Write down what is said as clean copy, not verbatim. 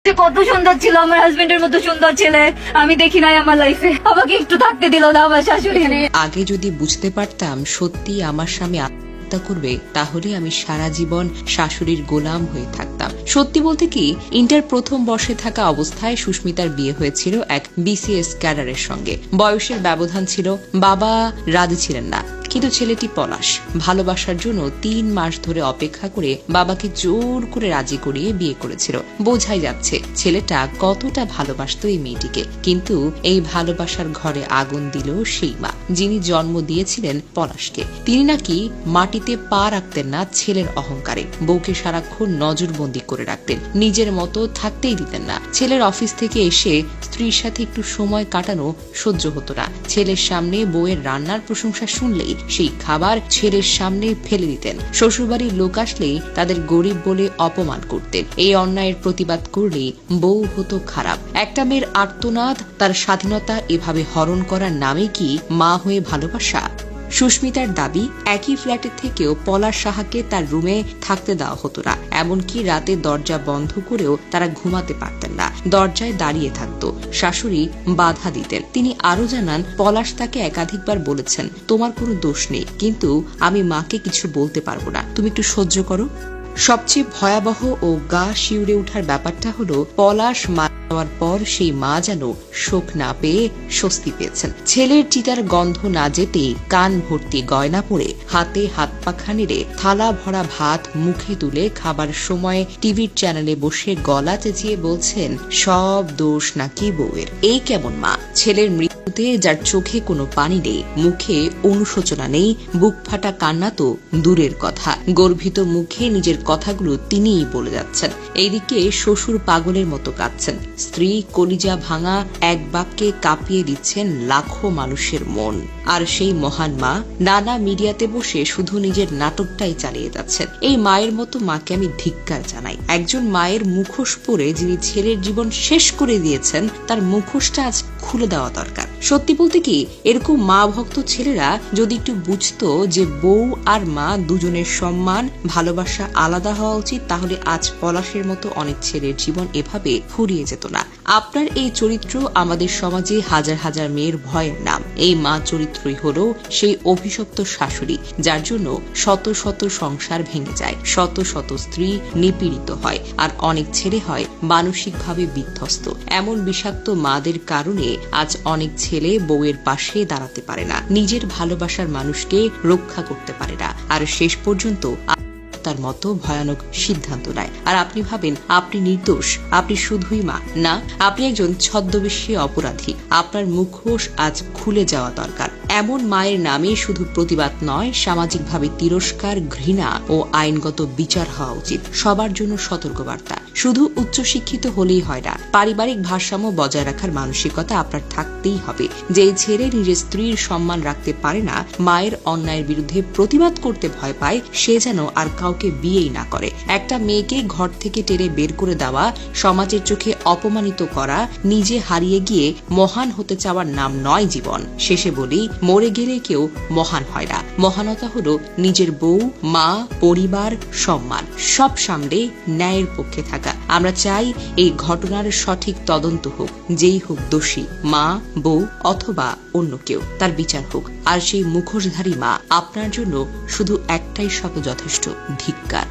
কত সুন্দর ছিল, আমার হাজবেন্ডের মতো সুন্দর ছেলে আমি দেখি নাই আমার লাইফে। আমাকে একটু থাকতে দিল না আমার শাশুড়ি। আগে যদি বুঝতে পারতাম সত্যি আমার স্বামী আত্মহত্যা করবে, তাহলে আমি সারা জীবন শাশুড়ির গোলাম হয়ে থাকতাম। সত্যি বলতে কি, ইন্টার প্রথম বর্ষে থাকা অবস্থায় সুস্মিতার বিয়ে হয়েছিল এক বিসিএস ক্যাডারের সঙ্গে। বয়সের ব্যবধান ছিল, বাবা রাজি ছিলেন না, কিন্তু ছেলেটি পলাশ ভালোবাসার জন্য 3 মাস ধরে অপেক্ষা করে বাবাকে জোর করে রাজি করিয়ে বিয়ে করেছিল। বোঝাই যাচ্ছে ছেলেটা কতটা ভালোবাসত এই মেয়েটিকে। কিন্তু এই ভালোবাসার ঘরে আগুন দিল সেই মা, যিনি জন্ম দিয়েছিলেন পলাশকে। তিনি নাকি মাটিতে পা রাখতেন না ছেলের অহংকারে। বউকে সারাক্ষণ নজরবন্দি করে রাখতেন, নিজের মতো থাকতেই দিতেন না। ছেলের অফিস থেকে এসে স্ত্রীর সাথে একটু সময় কাটানো সহ্য হতো না। ছেলের সামনে বউয়ের রান্নার প্রশংসা শুনলেই সেই খাবার ছেলের সামনে ফেলে দিতেন। শ্বশুরবাড়ির লোক আসলেই তাদের গরিব বলে অপমান করতেন। এই অন্যায়ের প্রতিবাদ করলেই বউ হতো খারাপ। একটা মেয়ের আর্তনাদ, তার স্বাধীনতা এভাবে হরণ করার নামে কি মা হয়ে ভালোবাসা? সুস্মিতার দাবি, একই ফ্ল্যাটের থেকেও পলাশ সাহাকে তার রুমে থাকতে দেওয়া হতো না। এমনকি রাতে দরজা বন্ধ করেও তারা ঘুমাতে পারতেন না, দরজায় দাঁড়িয়ে থাকতো। শাশুড়ি বাধা দিতেন। তিনি আরো জানান, পলাশ তাকে একাধিকবার বলেছেন, তোমার কোনো দোষ নেই, কিন্তু আমি মাকে কিছু বলতে পারবো না, তুমি একটু সহ্য করো। সবচেয়ে ভয়াবহ ও গা শিউরে ওঠার ব্যাপারটা হলো, পলাশ মারা যাওয়ার পর সেই মা যেন শোক না পেয়ে স্বস্তি পেয়েছেন। ছেলের চিতার গন্ধ না যেতেই কান ভর্তি গয়না পরে, হাতে হাত পাখা নেড়ে, থালা ভরা ভাত মুখে তুলে খাবার সময় টিভির চ্যানেলে বসে গলা চেঁচিয়ে বলছেন, সব দোষ নাকি বউয়ের। এই কেমন মা? ছেলের মৃত্যুতে যার চোখে কোনো পানি নেই, মুখে অনুশোচনা নেই, বুক ফাটা কান্না তো দূরের কথা, গর্বিত মুখে নিজের কথাগুলো তিনিই বলে যাচ্ছেন। এইদিকে শ্বশুর পাগলের মতো কাঁদছেন, স্ত্রী কলিজা ভাঙা এক বাক্যে কাঁপিয়ে দিচ্ছেন লাখো মানুষের মন। আর সেই মহান মা নানা মিডিয়াতে বসে শুধু নিজের নাটকটাই চালিয়ে যাচ্ছেন। এই মায়ের মতো মাকে আমি ধিক্কার জানাই। একজন মায়ের মুখোশ পরে যিনি ছেলের জীবন শেষ করে দিয়েছেন, তার মুখোশটা আজ খুলে দেওয়া দরকার। সত্যি বলতে কি, এরকম মা ভক্ত ছেলেরা যদি একটু বুঝতো যে বউ আর মা দুজনের সম্মান ভালোবাসা আলাদা হওয়া উচিত, তাহলে আজ পলাশের মতো অনেক ছেলের জীবন এভাবে ফুরিয়ে যেত না। আপনার এই চরিত্র আমাদের সমাজে হাজার হাজার মেয়ের ভয়ের নাম। এই মা চরিত্রই হলো সেই অভিশপ্ত শাশুড়ি, যার জন্য শত শত সংসার ভেঙে যায়, শত শত স্ত্রী নিপীড়িত হয়, আর অনেক ছেলে হয় মানসিকভাবে বিধ্বস্ত। এমন বিষাক্ত মাদের কারণে আজ অনেক ছেলে বউয়ের পাশে দাঁড়াতে পারে না, নিজের ভালোবাসার মানুষকে রক্ষা করতে পারে না, আর শেষ পর্যন্ত তার মতো ভয়ানক সিদ্ধান্ত নেয়। আর আপনি ভাবেন আপনি নির্দোষ, আপনি শুধুই মা। না, আপনি একজন ছদ্মবেশী অপরাধী। আপনার মুখোশ আজ খুলে যাওয়া দরকার। এমন মায়ের নামে শুধু প্রতিবাদ নয়, সামাজিকভাবে তিরস্কার, ঘৃণা ও আইনগত বিচার হওয়া উচিত। সবার জন্য সতর্কবার্তা, শুধু উচ্চশিক্ষিত হলেই হয় না, পারিবারিক ভারসাম্য বজায় রাখার মানসিকতা আপনার থাকতেই হবে। যে ছেলে নিজের স্ত্রীর সম্মান রাখতে পারে না, মায়ের অন্যায়ের বিরুদ্ধে প্রতিবাদ করতে ভয় পায়, সে যেন আর কাউকে বিয়েই না করে। একটা মেয়েকে ঘর থেকে টেনে বের করে দেওয়া, সমাজের চোখে অপমানিত করা, নিজে হারিয়ে গিয়ে মহান হতে চাওয়ার নাম নয় জীবন। শেষে বলি, মরে গেলে কেউ মহান হয় না। মহানতা হলো নিজের বউ, মা, পরিবার, সম্মান সব সামনে ন্যায়ের পক্ষে থাকা। আমরা চাই এই ঘটনার সঠিক তদন্ত হোক, যেই হোক দোষী, মা, বউ অথবা অন্য কেউ, তার বিচার হোক। আর সেই মুখোশধারী মা আপনার জন্য শুধু একটাই শব্দ যথেষ্ট, ধিক্কার।